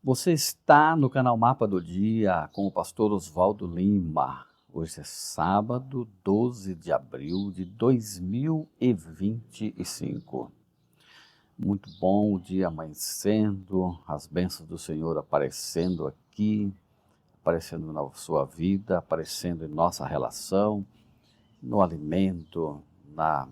Você está no canal Mapa do Dia com o pastor Oswaldo Lima. Hoje é sábado, 12 de abril de 2025. Muito bom o dia amanhecendo, as bênçãos do Senhor aparecendo aqui, aparecendo na sua vida, aparecendo em nossa relação, no alimento, no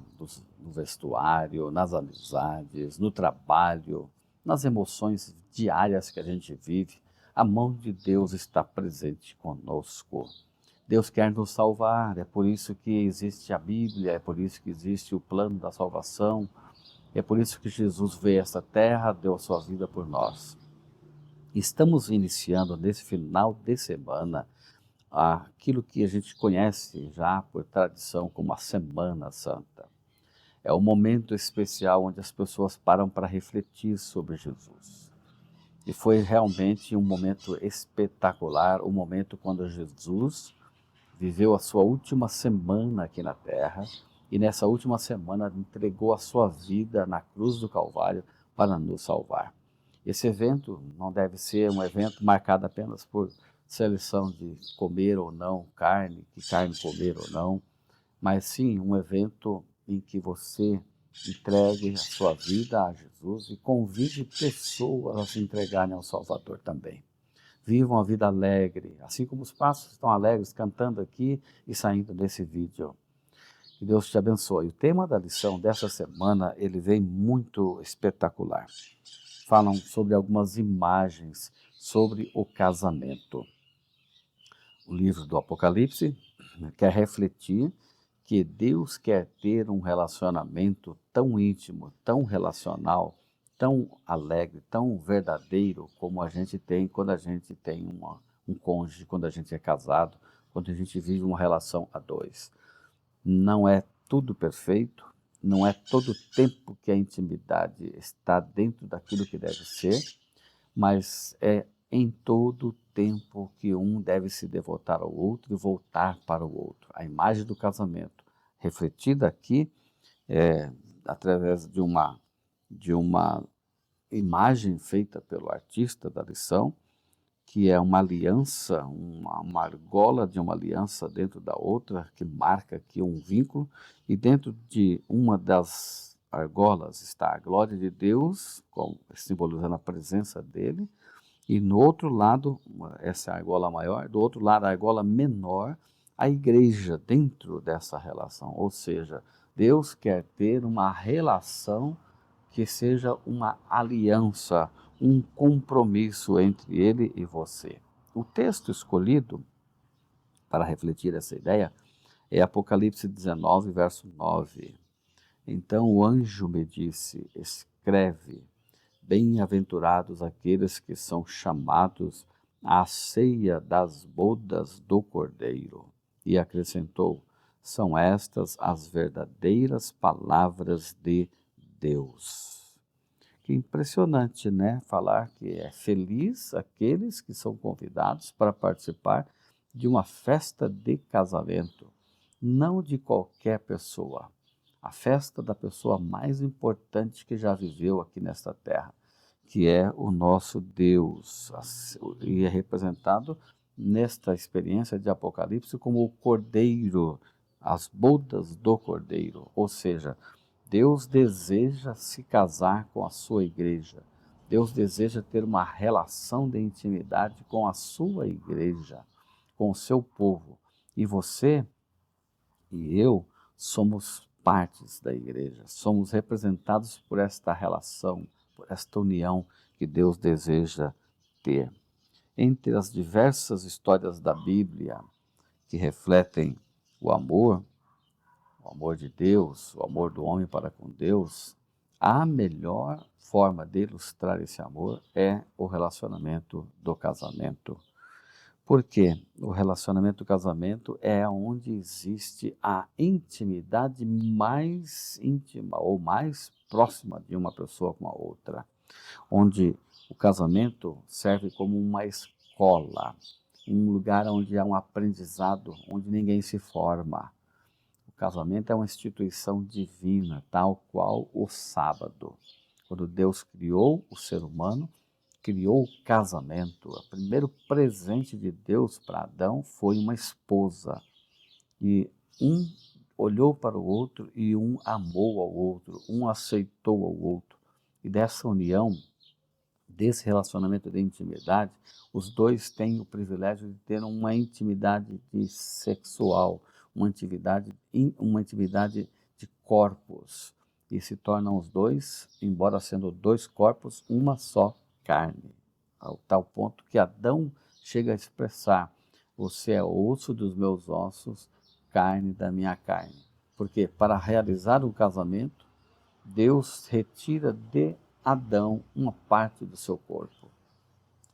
vestuário, nas amizades, no trabalho, nas emoções diárias que a gente vive. A mão de Deus está presente conosco. Deus quer nos salvar, é por isso que existe a Bíblia, é por isso que existe o plano da salvação, é por isso que Jesus veio a esta terra, deu a sua vida por nós. Estamos iniciando nesse final de semana aquilo que a gente conhece já por tradição como a Semana Santa. É um momento especial onde as pessoas param para refletir sobre Jesus. E foi realmente um momento espetacular, o momento quando Jesus viveu a sua última semana aqui na Terra e nessa última semana entregou a sua vida na cruz do Calvário para nos salvar. Esse evento não deve ser um evento marcado apenas por seleção de comer ou não carne, que carne comer ou não, mas sim um evento em que você entregue a sua vida a Jesus e convide pessoas a se entregarem ao Salvador também. Vivam a vida alegre, assim como os passos estão alegres cantando aqui e saindo desse vídeo. Que Deus te abençoe. O tema da lição dessa semana, ele vem muito espetacular. Falam sobre algumas imagens sobre o casamento. O livro do Apocalipse quer refletir que Deus quer ter um relacionamento tão íntimo, tão relacional, tão alegre, tão verdadeiro como a gente tem quando a gente tem um cônjuge, quando a gente é casado, quando a gente vive uma relação a dois. Não é tudo perfeito, não é todo o tempo que a intimidade está dentro daquilo que deve ser, mas é em todo o tempo que um deve se devotar ao outro e voltar para o outro. A imagem do casamento, refletida aqui, através de uma imagem feita pelo artista da lição, que é uma aliança, uma argola de uma aliança dentro da outra, que marca aqui um vínculo, e dentro de uma das argolas está a glória de Deus, simbolizando a presença dele, e no outro lado, essa é a argola maior, do outro lado a argola menor, a igreja dentro dessa relação. Ou seja, Deus quer ter uma relação que seja uma aliança, um compromisso entre Ele e você. O texto escolhido para refletir essa ideia é Apocalipse 19, verso 9. Então o anjo me disse: escreve, bem-aventurados aqueles que são chamados à ceia das bodas do Cordeiro. E acrescentou: são estas as verdadeiras palavras de Deus. Que impressionante, né? Falar que é feliz aqueles que são convidados para participar de uma festa de casamento, não de qualquer pessoa. A festa da pessoa mais importante que já viveu aqui nesta terra, que é o nosso Deus, e é representado nesta experiência de Apocalipse como o Cordeiro, as bodas do Cordeiro, ou seja, Deus deseja se casar com a sua igreja, Deus deseja ter uma relação de intimidade com a sua igreja, com o seu povo, e você e eu somos partes da igreja, somos representados por esta relação, por esta união que Deus deseja ter. Entre as diversas histórias da Bíblia que refletem o amor de Deus, o amor do homem para com Deus, a melhor forma de ilustrar esse amor é o relacionamento do casamento. Porque o relacionamento do casamento é onde existe a intimidade mais íntima ou mais próxima de uma pessoa com a outra. Onde o casamento serve como uma escola, um lugar onde há um aprendizado, onde ninguém se forma. O casamento é uma instituição divina, tal qual o sábado. Quando Deus criou o ser humano, criou o casamento, o primeiro presente de Deus para Adão foi uma esposa. E um olhou para o outro e um amou ao outro, um aceitou ao outro. E dessa união, desse relacionamento de intimidade, os dois têm o privilégio de ter uma intimidade sexual, uma intimidade de corpos. E se tornam os dois, embora sendo dois corpos, uma só carne. Ao tal ponto que Adão chega a expressar: você é osso dos meus ossos, carne da minha carne. Porque para realizar o casamento, Deus retira de Adão uma parte do seu corpo.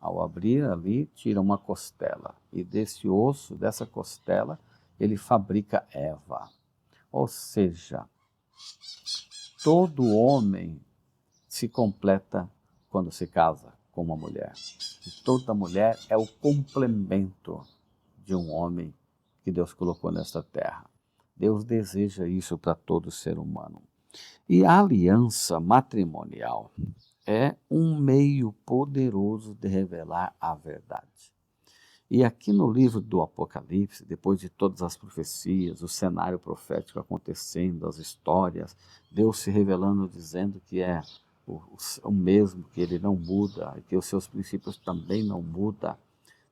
Ao abrir ali, tira uma costela. E desse osso, dessa costela, ele fabrica Eva. Ou seja, todo homem se completa quando se casa com uma mulher. E toda mulher é o complemento de um homem que Deus colocou nesta terra. Deus deseja isso para todo ser humano. E a aliança matrimonial é um meio poderoso de revelar a verdade. E aqui no livro do Apocalipse, depois de todas as profecias, o cenário profético acontecendo, as histórias, Deus se revelando, dizendo que é o mesmo, que ele não muda, e que os seus princípios também não mudam,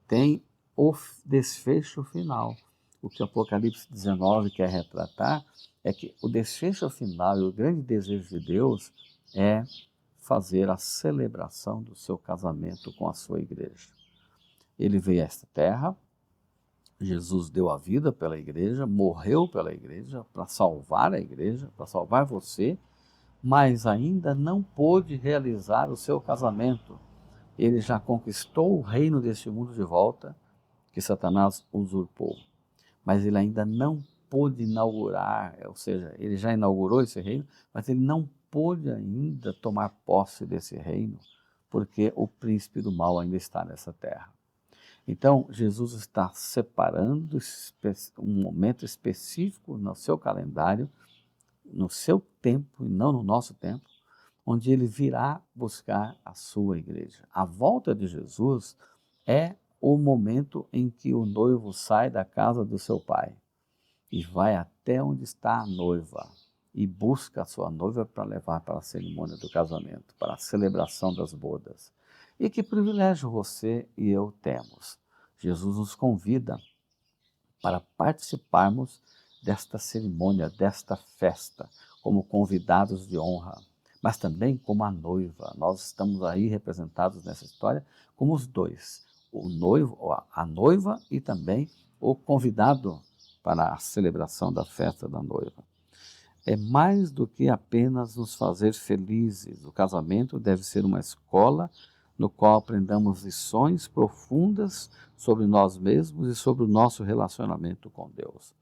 tem o desfecho final. O que o Apocalipse 19 quer retratar é que o desfecho final e o grande desejo de Deus é fazer a celebração do seu casamento com a sua igreja. Ele veio a esta terra, Jesus deu a vida pela igreja, morreu pela igreja, para salvar a igreja, para salvar você, mas ainda não pôde realizar o seu casamento. Ele já conquistou o reino deste mundo de volta, que Satanás usurpou, mas ele ainda não pôde inaugurar, ou seja, ele já inaugurou esse reino, mas ele não pôde ainda tomar posse desse reino, porque o príncipe do mal ainda está nessa terra. Então, Jesus está separando um momento específico no seu calendário, no seu tempo e não no nosso tempo, onde ele virá buscar a sua igreja. A volta de Jesus é o momento em que o noivo sai da casa do seu pai e vai até onde está a noiva e busca a sua noiva para levar para a cerimônia do casamento, para a celebração das bodas. E que privilégio você e eu temos. Jesus nos convida para participarmos desta cerimônia, desta festa, como convidados de honra, mas também como a noiva. Nós estamos aí representados nessa história como os dois, o noivo, a noiva e também o convidado para a celebração da festa da noiva. É mais do que apenas nos fazer felizes. O casamento deve ser uma escola no qual aprendamos lições profundas sobre nós mesmos e sobre o nosso relacionamento com Deus.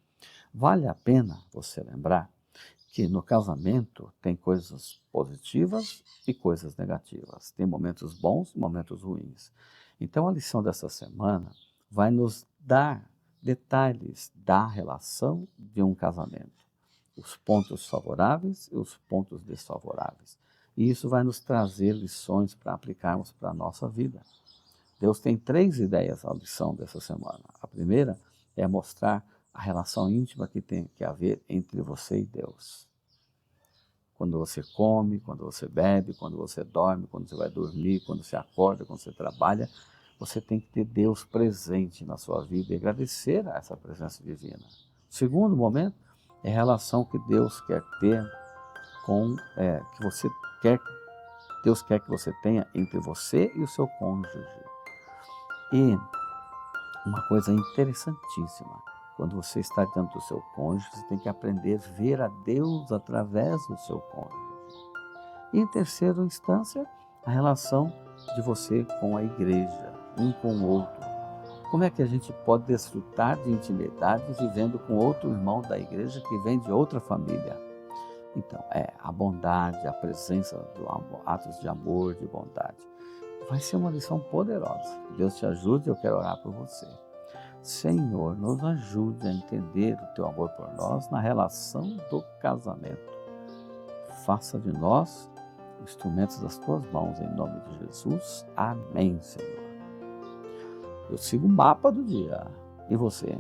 Vale a pena você lembrar que no casamento tem coisas positivas e coisas negativas. Tem momentos bons e momentos ruins. Então a lição dessa semana vai nos dar detalhes da relação de um casamento. Os pontos favoráveis e os pontos desfavoráveis. E isso vai nos trazer lições para aplicarmos para a nossa vida. Deus tem 3 ideias à lição dessa semana. A primeira é mostrar a relação íntima que tem que haver entre você e Deus. Quando você come, quando você bebe, quando você dorme, quando você vai dormir, quando você acorda, quando você trabalha, você tem que ter Deus presente na sua vida e agradecer a essa presença divina. O segundo momento é a relação que Deus quer ter Deus quer que você tenha entre você e o seu cônjuge. E uma coisa interessantíssima, quando você está diante do seu cônjuge, você tem que aprender a ver a Deus através do seu cônjuge. E em terceira instância, a relação de você com a igreja, um com o outro. Como é que a gente pode desfrutar de intimidade vivendo com outro irmão da igreja que vem de outra família? Então, a bondade, a presença do amor, atos de amor, de bondade. Vai ser uma lição poderosa. Deus te ajude, eu quero orar por você. Senhor, nos ajude a entender o teu amor por nós na relação do casamento. Faça de nós instrumentos das tuas mãos, em nome de Jesus. Amém, Senhor. Eu sigo o mapa do dia. E você?